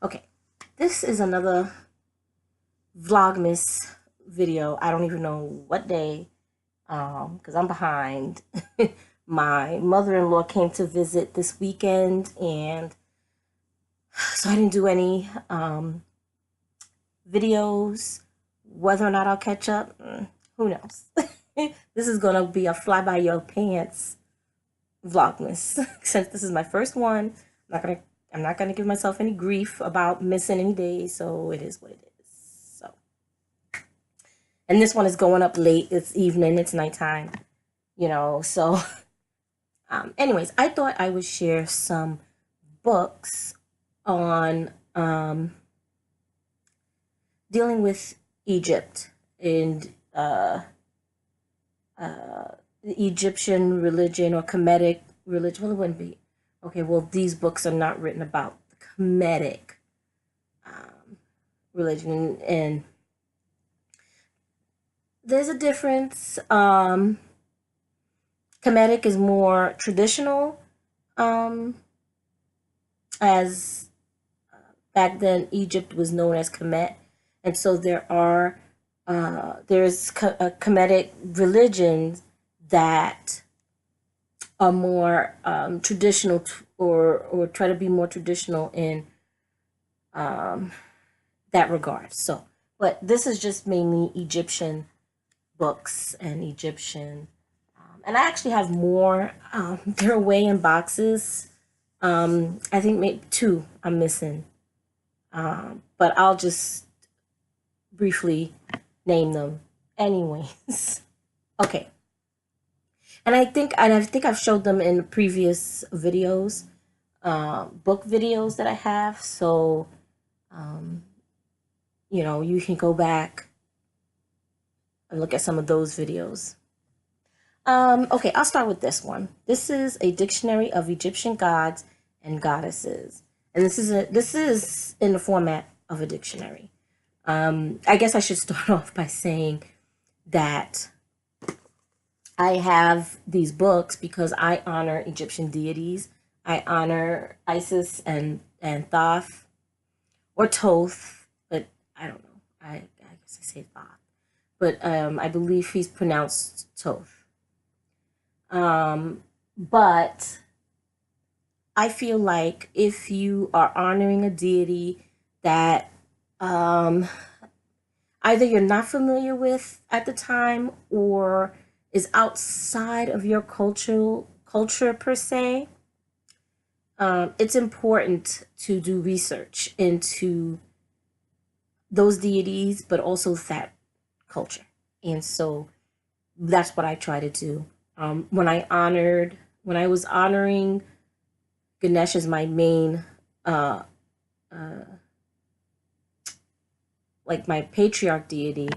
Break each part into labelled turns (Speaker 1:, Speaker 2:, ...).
Speaker 1: Okay, this is another Vlogmas video. I don't even know what day, because I'm behind. My mother-in-law came to visit this weekend, and so I didn't do any videos. Whether or not I'll catch up, who knows? This is gonna be a fly by your pants Vlogmas. Since this is my first one, I'm not gonna give myself any grief about missing any days, so it is what it is. So, and this one is going up late. It's evening. It's nighttime. So anyways, I thought I would share some books on dealing with Egypt and the Egyptian religion or Kemetic religion. Well, it wouldn't be. Okay, well, these books are not written about the Kemetic religion, and there's a difference. Kemetic is more traditional, as back then Egypt was known as Kemet, and so there's Kemetic religions that are more traditional or try to be more traditional in that regard. So, but this is just mainly Egyptian books and Egyptian. And I actually have more. They're away in boxes. I think maybe two I'm missing. But I'll just briefly name them. Anyways, okay. And I think I've showed them in previous videos, book videos that I have. So, you can go back and look at some of those videos. Okay, I'll start with this one. This is a dictionary of Egyptian gods and goddesses, and this is in the format of a dictionary. I guess I should start off by saying that I have these books because I honor Egyptian deities. I honor Isis and Thoth or Thoth, but I don't know. I guess I say Thoth, but I believe he's pronounced Thoth. But I feel like if you are honoring a deity that either you're not familiar with at the time or is outside of your culture per se, it's important to do research into those deities, but also that culture. And so that's what I try to do. When I was honoring Ganesh as my main, like my patriarch deity,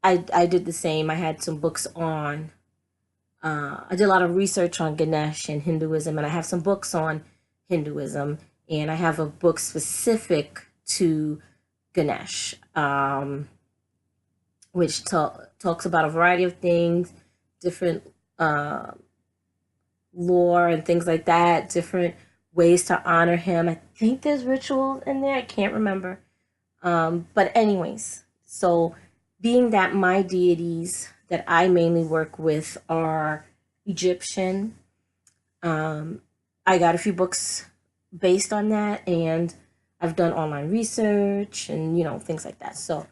Speaker 1: I did the same. I had some books on. I did a lot of research on Ganesh and Hinduism, and I have some books on Hinduism, and I have a book specific to Ganesh, which talks about a variety of things, different lore and things like that, different ways to honor him. I think there's rituals in there. I can't remember. But anyways, so being that my deities that I mainly work with are Egyptian, I got a few books based on that, and I've done online research and things like that. So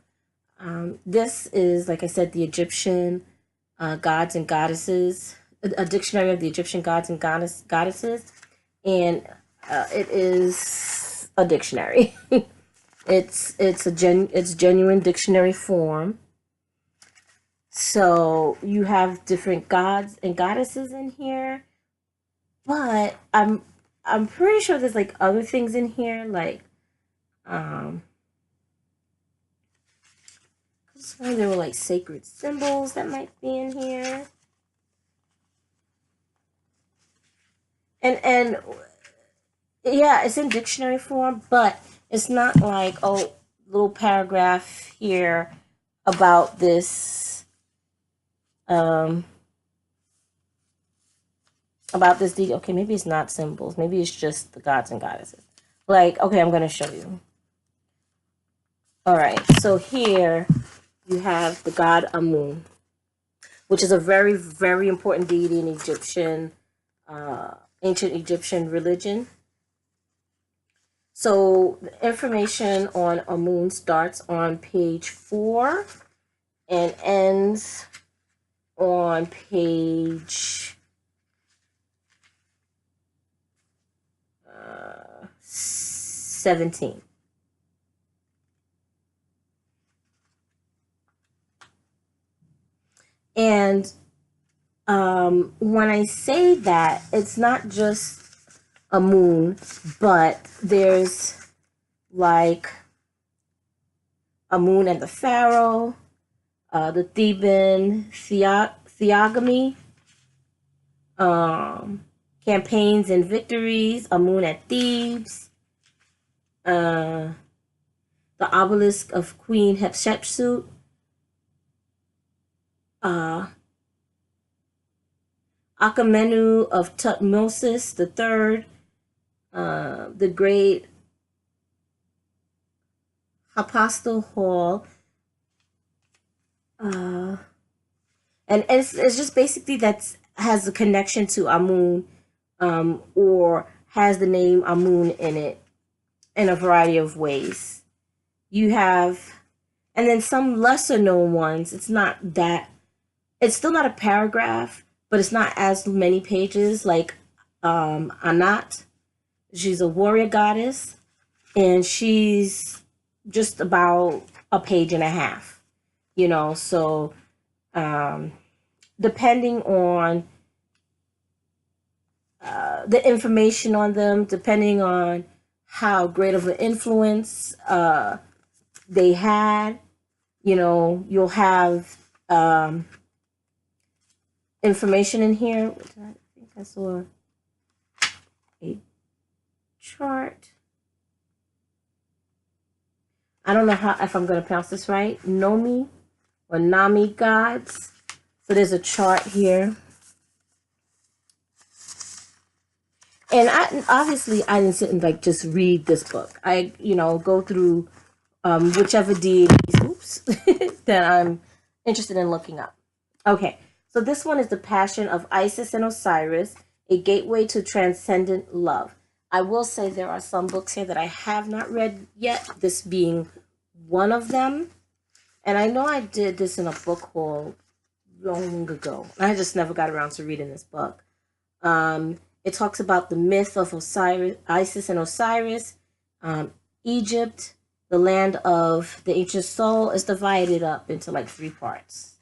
Speaker 1: this is, like I said, the Egyptian gods and goddesses, a dictionary of the Egyptian gods and goddesses, and it is a dictionary. It's genuine dictionary form. So you have different gods and goddesses in here, but I'm pretty sure there's like other things in here, like there were like sacred symbols that might be in here. And yeah, it's in dictionary form, but it's not like, oh, little paragraph here about this detail. Okay, maybe it's not symbols, maybe it's just the gods and goddesses. Like, okay, I'm going to show you. All right, so here you have the god Amun, which is a very, very important deity in Egyptian, ancient Egyptian religion. So the information on Amun starts on page 4 and ends on page 17. And when I say that, it's not just a moon, but there's like a moon and the pharaoh, the Theban theogamy, campaigns and victories, a moon at Thebes, the obelisk of Queen Hatshepsut, Akamenu of Tutmosis III, the Great Apostle Hall, and it's just basically that has a connection to Amun, or has the name Amun in it in a variety of ways. You have, and then some lesser known ones. It's not that, it's still not a paragraph, but it's not as many pages, like Anat. She's a warrior goddess, and she's just about a page and a half, you know. So depending on the information on them, depending on how great of an influence they had, you know, you'll have information in here. I think I saw a chart. I don't know if I'm going to pronounce this right. Nomi or Nami gods. So there's a chart here. And obviously I didn't sit and like just read this book. I, you know, go through whichever deities that I'm interested in looking up. Okay, so this one is the Passion of Isis and Osiris, a gateway to transcendent love. I will say there are some books here that I have not read yet, this being one of them. And I know I did this in a book haul long ago. I just never got around to reading this book. It talks about the myth of Osiris, Isis and Osiris. Egypt, the land of the ancient soul, is divided up into like 3 parts.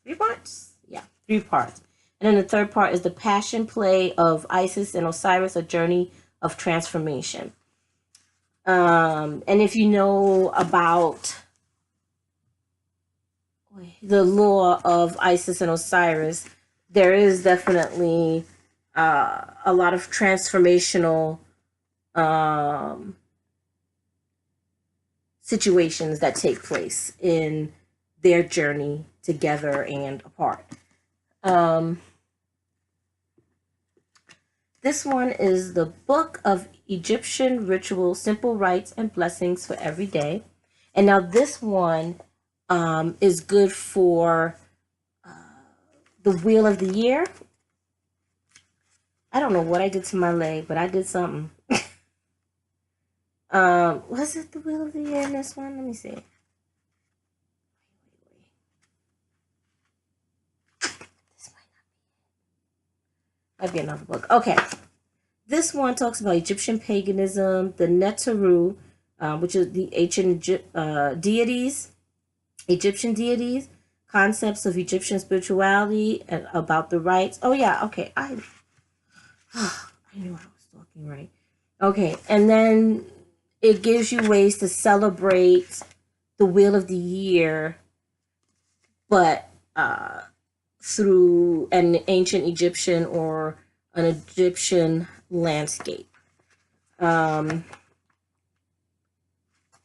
Speaker 1: 3 parts? Yeah, 3 parts. And then the third part is the passion play of Isis and Osiris, a journey of transformation. And if you know about the lore of Isis and Osiris, there is definitely a lot of transformational situations that take place in their journey together and apart. This one is the Book of Egyptian Rituals, Simple Rites and Blessings for Every Day. And now this one is good for the Wheel of the Year. I don't know what I did to my leg, but I did something. Was it the Wheel of the Year in this one? Let me see. This might be another book. Okay. This one talks about Egyptian paganism, the Neteru, which is the ancient deities, Egyptian deities, concepts of Egyptian spirituality, and about the rites. Oh yeah, okay. I knew I was talking right. Okay, and then it gives you ways to celebrate the Wheel of the Year, but through an ancient Egyptian or an Egyptian landscape.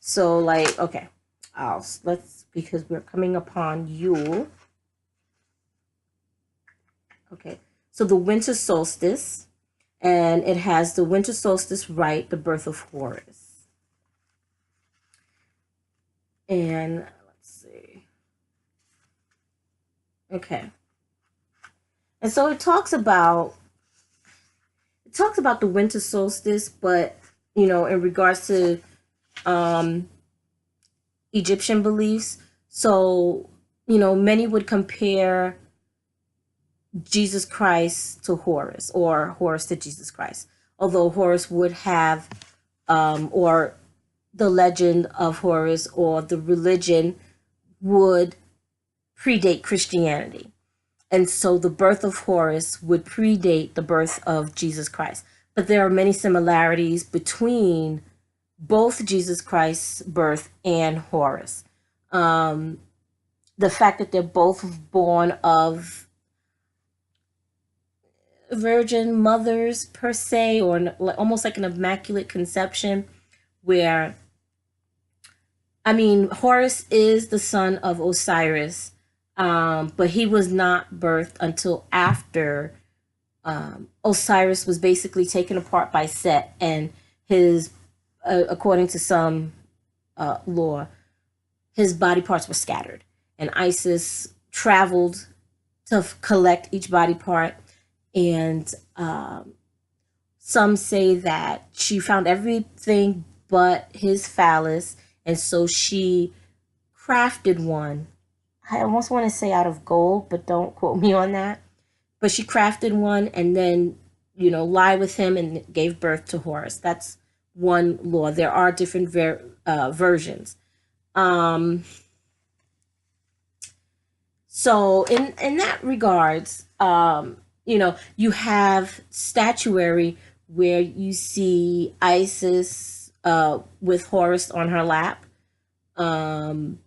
Speaker 1: So like, okay, because we're coming upon Yule. Okay, so the winter solstice, and it has the winter solstice rite, the birth of Horus. And let's see. Okay. And so it talks about the winter solstice, but in regards to Egyptian beliefs. So, many would compare Jesus Christ to Horus, or Horus to Jesus Christ. Although Horus would have, or the legend of Horus or the religion would predate Christianity. And so the birth of Horus would predate the birth of Jesus Christ. But there are many similarities between both Jesus Christ's birth and Horus. The fact that they're both born of virgin mothers per se, or almost like an immaculate conception, where Horus is the son of Osiris, but he was not birthed until after Osiris was basically taken apart by Set, and his, according to some lore, his body parts were scattered, and Isis traveled to collect each body part, and some say that she found everything but his phallus, and so she crafted one. I almost want to say out of gold, but don't quote me on that. But she crafted one and then, lied with him and gave birth to Horus. That's one lore. There are different versions. So in that regards, you have statuary where you see Isis with Horus on her lap. And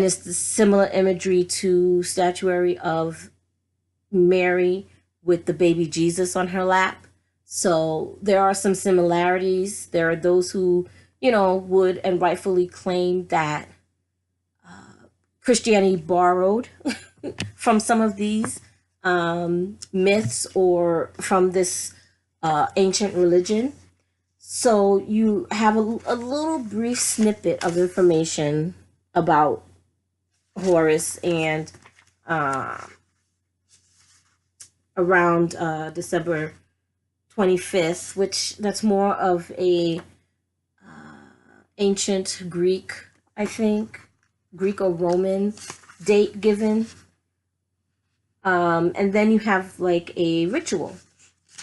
Speaker 1: it's the similar imagery to statuary of Mary with the baby Jesus on her lap. So there are some similarities. There are those who, would and rightfully claim that Christianity borrowed from some of these myths or from this ancient religion. So you have a little brief snippet of information about Horus, and around December 25th, which that's more of a ancient Greek, I think, Greek or Roman date given. And then you have like a ritual,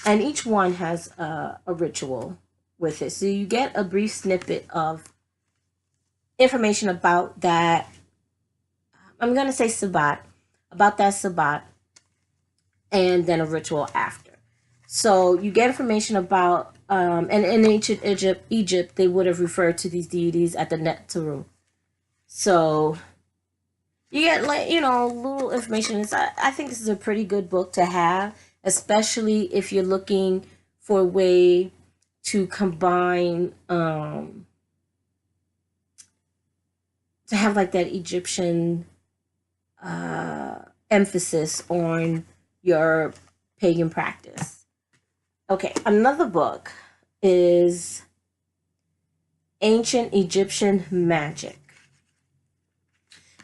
Speaker 1: and each one has a ritual with it. So you get a brief snippet of information about that. I'm going to say Sabbat, about that Sabbat, and then a ritual after. So you get information about, and in ancient Egypt, they would have referred to these deities at the Neteru. So you get little information. I think this is a pretty good book to have, especially if you're looking for a way to combine, to have like that Egyptian emphasis on your pagan practice. Okay, another book is Ancient Egyptian Magic.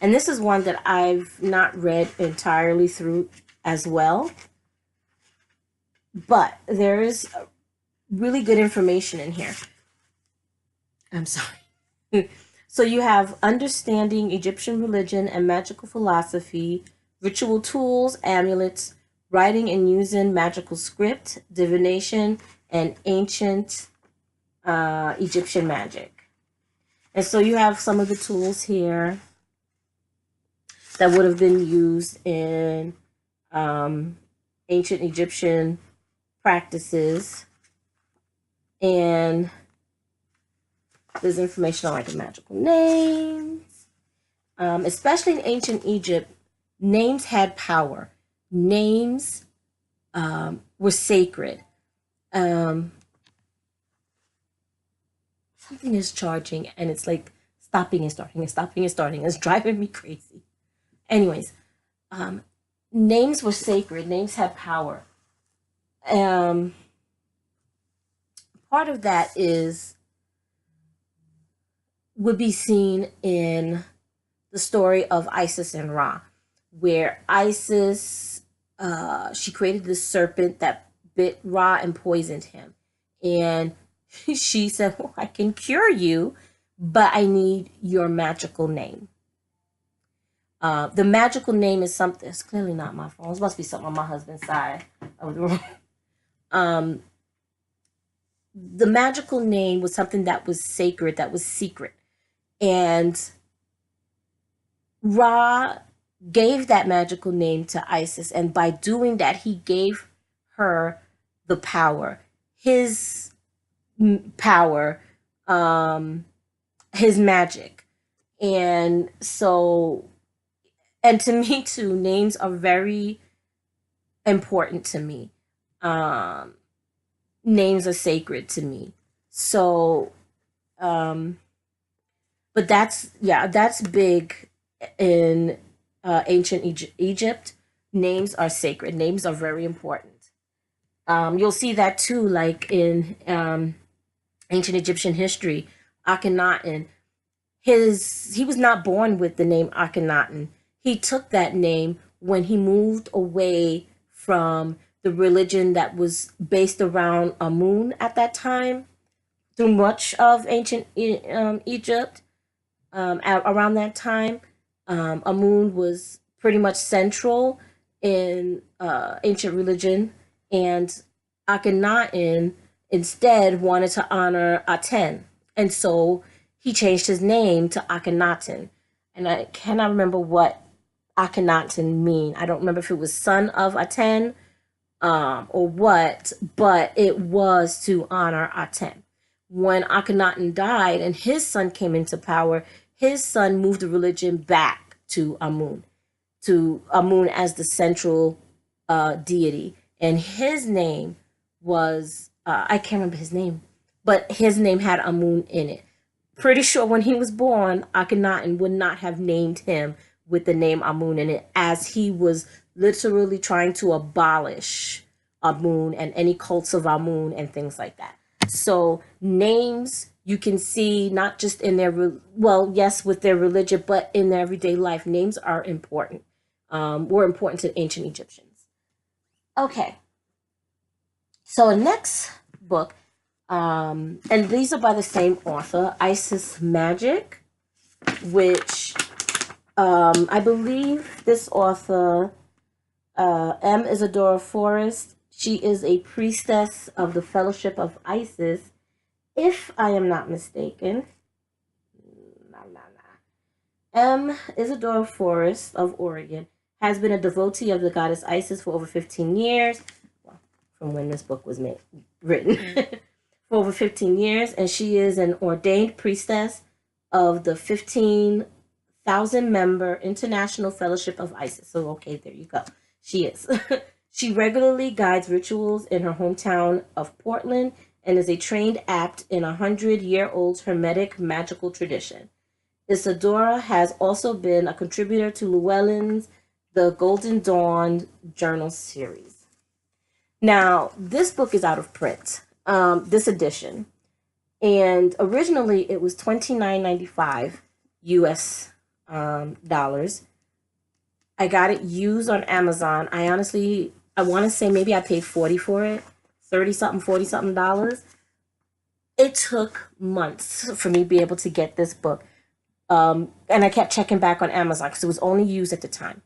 Speaker 1: And this is one that I've not read entirely through as well. But there is really good information in here. I'm sorry. So you have understanding Egyptian religion and magical philosophy, ritual tools, amulets, writing and using magical script, divination, and ancient Egyptian magic. And so you have some of the tools here that would have been used in ancient Egyptian practices. And there's information on like the magical names. Especially in ancient Egypt, names had power. Names were sacred. Something is charging and it's like stopping and starting and stopping and starting. It's driving me crazy. Anyways, names were sacred. Names had power. part of that would be seen in the story of Isis and Ra, where Isis, she created this serpent that bit Ra and poisoned him. And she said, well, I can cure you, but I need your magical name. The magical name is something, it's clearly not my phone. It must be something on my husband's side of the room. The magical name was something that was sacred, that was secret. And Ra gave that magical name to Isis, and by doing that, he gave her the power, his power, his magic. And so, and to me too, names are very important to me. Names are sacred to me. So, but that's big in ancient Egypt. Names are sacred. Names are very important. You'll see that too, like in ancient Egyptian history. Akhenaten, he was not born with the name Akhenaten. He took that name when he moved away from the religion that was based around Amun at that time, through much of ancient Egypt. Around that time, Amun was pretty much central in ancient religion, and Akhenaten instead wanted to honor Aten, and so he changed his name to Akhenaten. And I cannot remember what Akhenaten mean. I don't remember if it was son of Aten or what, but it was to honor Aten. When Akhenaten died and his son came into power, his son moved the religion back to Amun as the central deity. And his name was, I can't remember his name, but his name had Amun in it. Pretty sure when he was born, Akhenaten would not have named him with the name Amun in it, as he was literally trying to abolish Amun and any cults of Amun and things like that. So names, you can see not just in their, well, yes, with their religion, but in their everyday life, names are important. Were important to ancient Egyptians. Okay. So the next book, and these are by the same author, Isis Magic, which I believe this author, M. Isadora Forrest, she is a priestess of the Fellowship of Isis, if I am not mistaken. M. Isadora Forrest of Oregon has been a devotee of the goddess Isis for over 15 years. Well, from when this book was written. For over 15 years, and she is an ordained priestess of the 15,000 member International Fellowship of Isis. So, okay, there you go. She is. She regularly guides rituals in her hometown of Portland and is a trained abt in a 100-year-old Hermetic magical tradition. Isadora has also been a contributor to Llewellyn's The Golden Dawn journal series. Now, this book is out of print, this edition, and originally it was $29.95 US dollars. I got it used on Amazon. I want to say maybe I paid $40 for it, $30-something, $40-something dollars. It took months for me to be able to get this book. And I kept checking back on Amazon because it was only used at the time.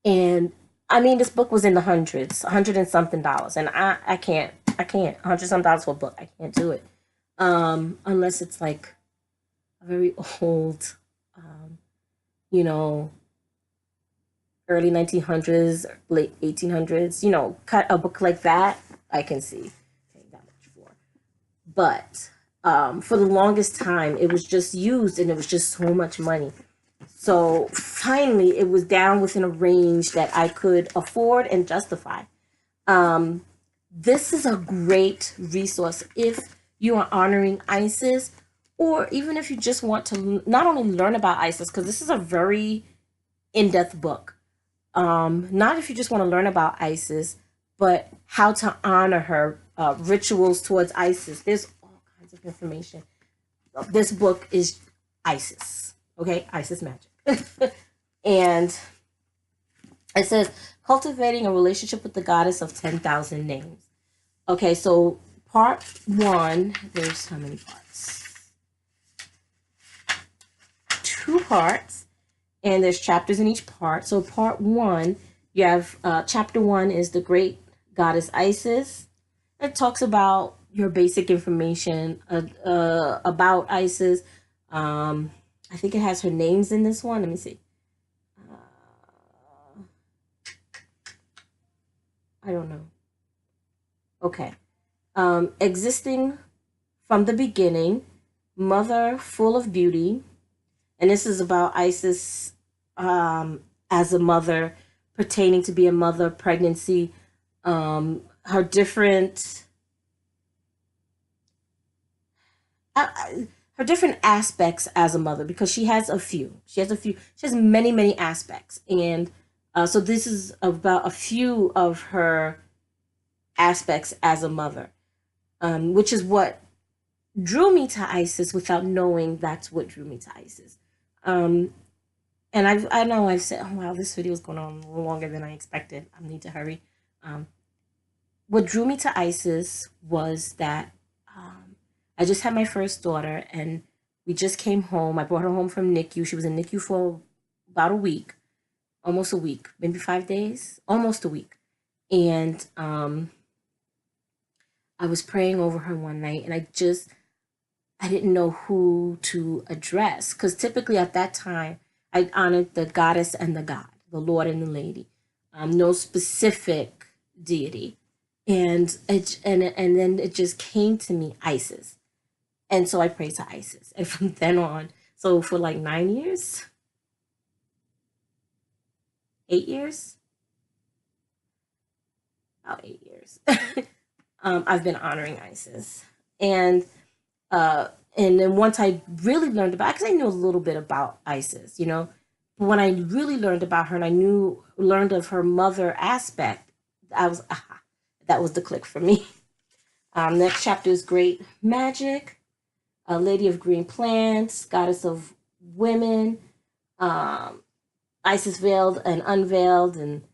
Speaker 1: And I mean, this book was in the hundreds, $100 and something dollars. And I can't, $100-something for a book. I can't do it. Unless it's like a very old, early 1900s, late 1800s, cut a book like that, I can see paying that much for. But for the longest time, it was just used and it was just so much money. So finally, it was down within a range that I could afford and justify. This is a great resource if you are honoring Isis, or even if you just want to not only learn about Isis, because this is a very in-depth book. Not if you just want to learn about Isis, but how to honor her, rituals towards Isis. There's all kinds of information. This book is Isis, okay? Isis magic. And it says, cultivating a relationship with the goddess of 10,000 names. Okay, so part one, there's how many parts? 2 parts, and there's chapters in each part. So part one, you have chapter 1 is the great goddess Isis. It talks about your basic information about Isis. I think it has her names in this one. Let me see. I don't know. Okay. Existing from the beginning, mother full of beauty. And this is about Isis as a mother, pertaining to be a mother, pregnancy, her different her different aspects as a mother, because she has a few. She has many, many aspects. And so this is about a few of her aspects as a mother, which is what drew me to Isis without knowing that's what drew me to Isis. Um, and I know I've said, oh wow, this video is going on longer than I expected. I need to hurry. Um, what drew me to Isis was that I just had my first daughter, and we just came home. I brought her home from NICU. She was in NICU for about a week, almost a week, maybe 5 days, almost a week. And I was praying over her one night, and I didn't know who to address, because typically at that time I honored the goddess and the god, the Lord and the Lady, no specific deity, and then it just came to me, Isis, and so I prayed to Isis, and from then on, so for like 9 years, 8 years, about 8 years, I've been honoring Isis, and and then once I really learned about, because I knew a little bit about Isis, but when I really learned about her and learned of her mother aspect, that was the click for me. Next chapter is Great Magic, Lady of Green Plants, Goddess of Women, um, Isis veiled and unveiled, and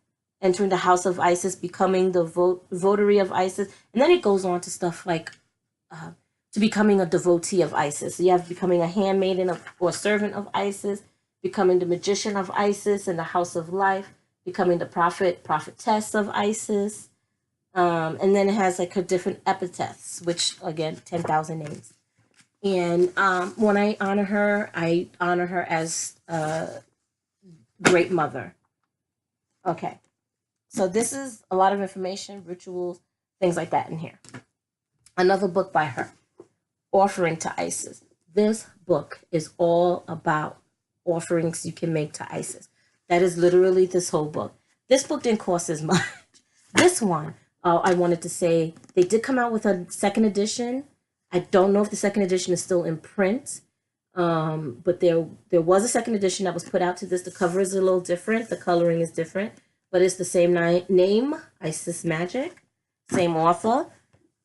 Speaker 1: entering the house of Isis, becoming the votary of Isis, and then it goes on to stuff like uh, to becoming a devotee of Isis. So you have becoming a handmaiden or servant of Isis, becoming the magician of Isis in the house of life, becoming the prophetess of Isis. And then it has like her different epithets, which again, 10,000 names. And when I honor her as a great mother. Okay. So this is a lot of information, rituals, things like that in here. Another book by her, Offering to Isis. This book is all about offerings you can make to Isis. That is literally this whole book. This book didn't cost as much. This one, I wanted to say, they did come out with a second edition. I don't know if the second edition is still in print, but there was a second edition that was put out to this. The cover is a little different. The coloring is different, but it's the same name, Isis Magic, same author.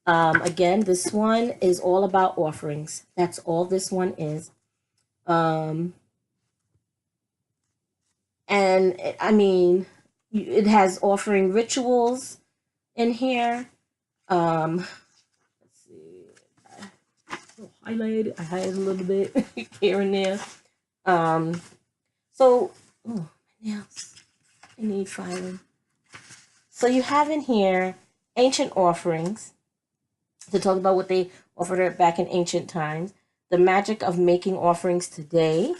Speaker 1: Again, this one is all about offerings. That's all this one is. And I mean, it has offering rituals in here. Let's see. I highlighted a little bit here and there. So, oh, my nails. I need filing. So you have in here ancient offerings, to talk about what they offered back in ancient times, the magic of making offerings today,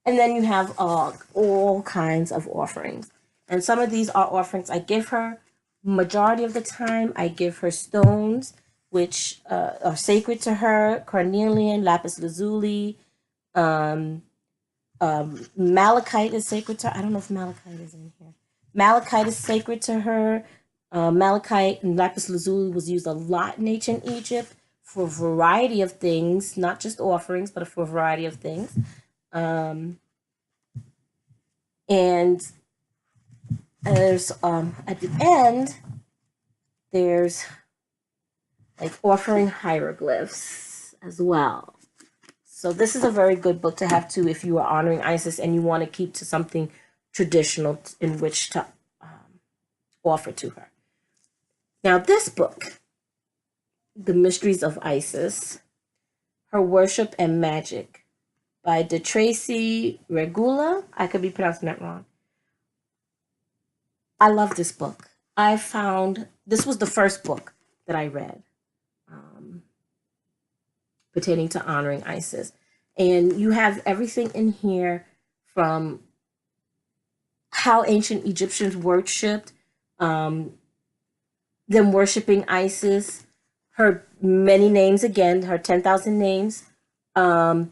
Speaker 1: and then you have all kinds of offerings. And some of these are offerings I give her. Majority of the time, I give her stones, which are sacred to her: carnelian, lapis lazuli, malachite is sacred to her. I don't know if malachite is in here. Malachite is sacred to her. Malachite and lapis lazuli was used a lot in ancient Egypt for a variety of things, not just offerings, but for a variety of things. And there's at the end, there's like offering hieroglyphs as well. So this is a very good book to have too if you are honoring Isis and you want to keep to something traditional in which to offer to her. Now this book, The Mysteries of Isis, Her Worship and Magic, by De Tracy Regula. I could be pronouncing that wrong. I love this book. I found this was the first book that I read pertaining to honoring Isis. And you have everything in here from how ancient Egyptians worshipped, them worshiping Isis, her many names again, her 10,000 names, where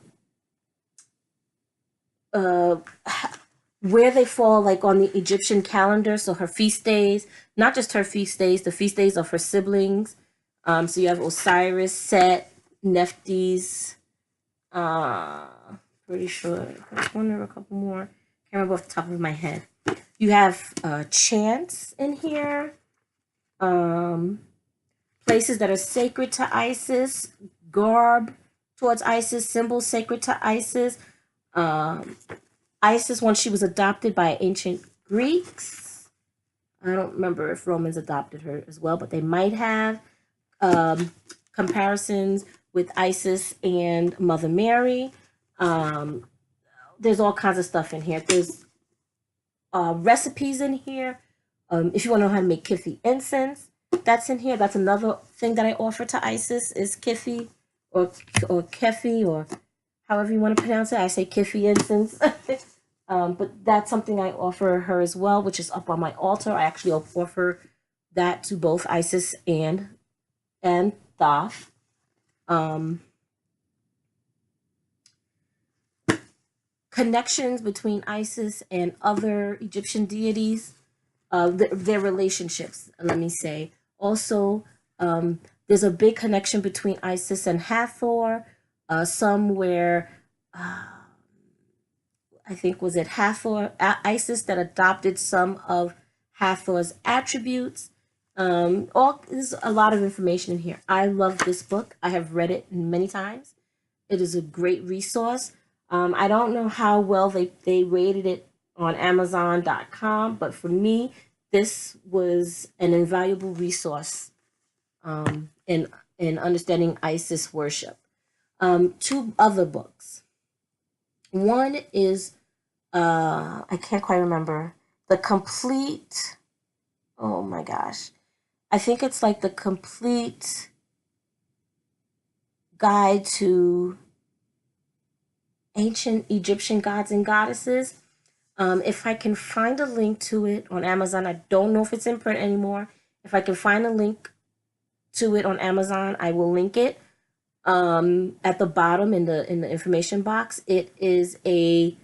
Speaker 1: they fall like on the Egyptian calendar, so her feast days, not just her feast days, the feast days of her siblings. So you have Osiris, Set, Nephthys, pretty sure. I wonder a couple more. Can't remember off the top of my head. You have chants in here, places that are sacred to Isis, garb towards Isis, symbols sacred to Isis. Isis, once she was adopted by ancient Greeks. I don't remember if Romans adopted her as well, but they might have. Comparisons with Isis and Mother Mary. There's all kinds of stuff in here. There's recipes in here. If you want to know how to make kifi incense, that's in here. That's another thing that I offer to Isis is kifi or kefi or however you want to pronounce it. I say kifi incense. But that's something I offer her as well, which is up on my altar. I actually offer that to both Isis and Thoth. Connections between Isis and other Egyptian deities, their relationships, let me say. Also, there's a big connection between Isis and Hathor, somewhere, I think, was it Hathor, Isis that adopted some of Hathor's attributes. There's a lot of information in here. I love this book. I have read it many times. It is a great resource. I don't know how well they rated it on Amazon.com, but for me, this was an invaluable resource in understanding Isis worship. Two other books. One is I can't quite remember the complete. Oh my gosh, I think it's like the complete guide to ancient Egyptian gods and goddesses. If I can find a link to it on Amazon, I don't know if it's in print anymore. If I can find a link to it on Amazon, I will link it. At the bottom in the information box, it is a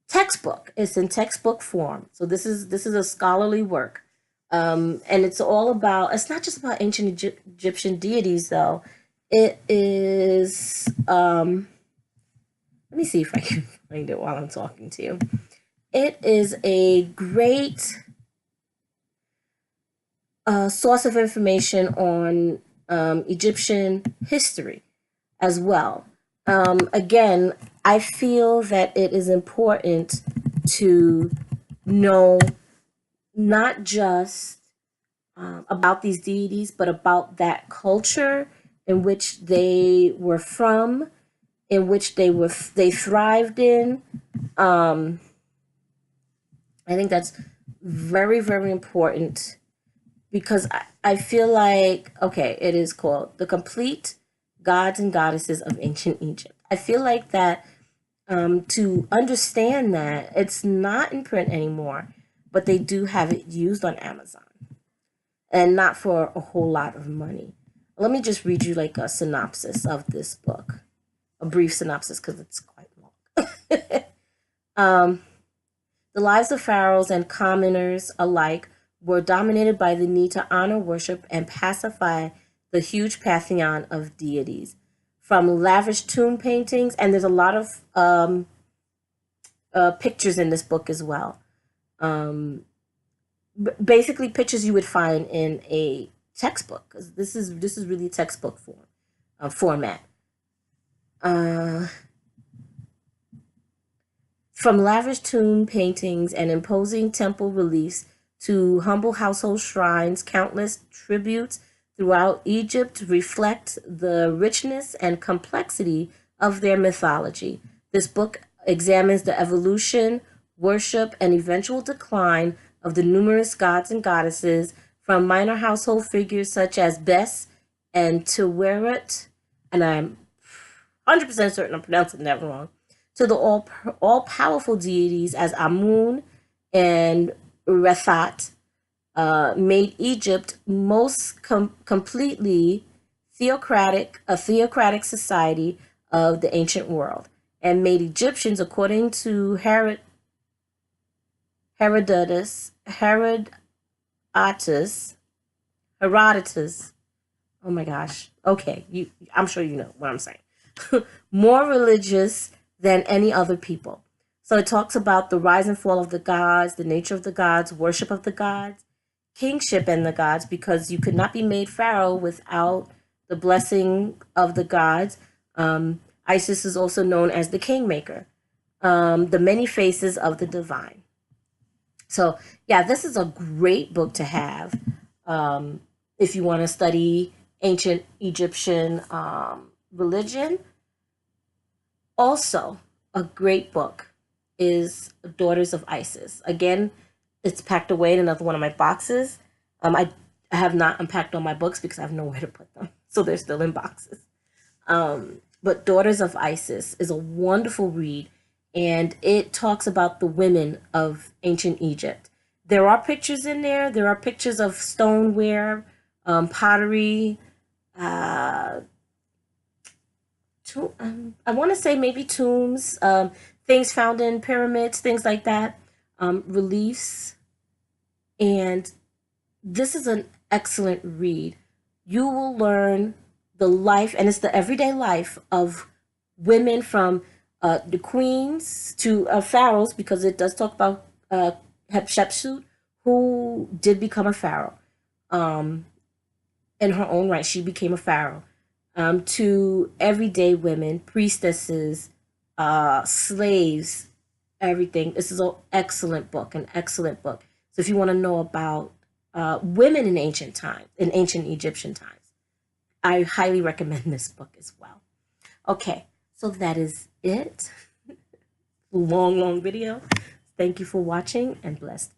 Speaker 1: textbook. It's in textbook form. So this is a scholarly work. And it's all about, it's not just about ancient Egyptian deities though. It is, let me see if I can find it while I'm talking to you. It is a great source of information on Egyptian history as well. Again, I feel that it is important to know not just about these deities, but about that culture in which they were from, in which they thrived in. I think that's very, very important because I feel like, okay, it is called The Complete Gods and Goddesses of Ancient Egypt. I feel like that to understand that, it's not in print anymore, but they do have it used on Amazon and not for a whole lot of money. Let me just read you like a synopsis of this book, a brief synopsis because it's quite long. The lives of pharaohs and commoners alike were dominated by the need to honor, worship, and pacify the huge pantheon of deities. From lavish tomb paintings, and there's a lot of pictures in this book as well. basically pictures you would find in a textbook, because this is really textbook format. Uh, from lavish tomb paintings and imposing temple reliefs to humble household shrines, countless tributes throughout Egypt reflect the richness and complexity of their mythology. This book examines the evolution, worship, and eventual decline of the numerous gods and goddesses, from minor household figures such as Bes and Tiweret, and I'm 100% certain I'm pronouncing that wrong, to the all powerful deities as Amun and Rethat, made Egypt most completely a theocratic society of the ancient world, and made Egyptians, according to Herodotus, Herodotus. Oh my gosh. Okay, I'm sure you know what I'm saying. More religious than any other people. So it talks about the rise and fall of the gods, the nature of the gods, worship of the gods, kingship and the gods, because you could not be made pharaoh without the blessing of the gods. Isis is also known as the kingmaker, the many faces of the divine. So yeah, this is a great book to have if you want to study ancient Egyptian religion. Also, a great book is Daughters of Isis. Again, it's packed away in another one of my boxes. I have not unpacked all my books because I have nowhere to put them, so they're still in boxes. But Daughters of Isis is a wonderful read, and it talks about the women of ancient Egypt. There are pictures in there. There are pictures of stoneware, pottery, I want to say maybe tombs, things found in pyramids, things like that, reliefs. And this is an excellent read. You will learn the life, and it's the everyday life of women, from the queens to pharaohs, because it does talk about Hatshepsut, who did become a pharaoh. Um, in her own right, she became a pharaoh. To everyday women, priestesses, slaves, everything. This is an excellent book, an excellent book. So if you want to know about women in ancient times, in ancient Egyptian times, I highly recommend this book as well. Okay, so that is it. Long, long video. Thank you for watching, and blessed.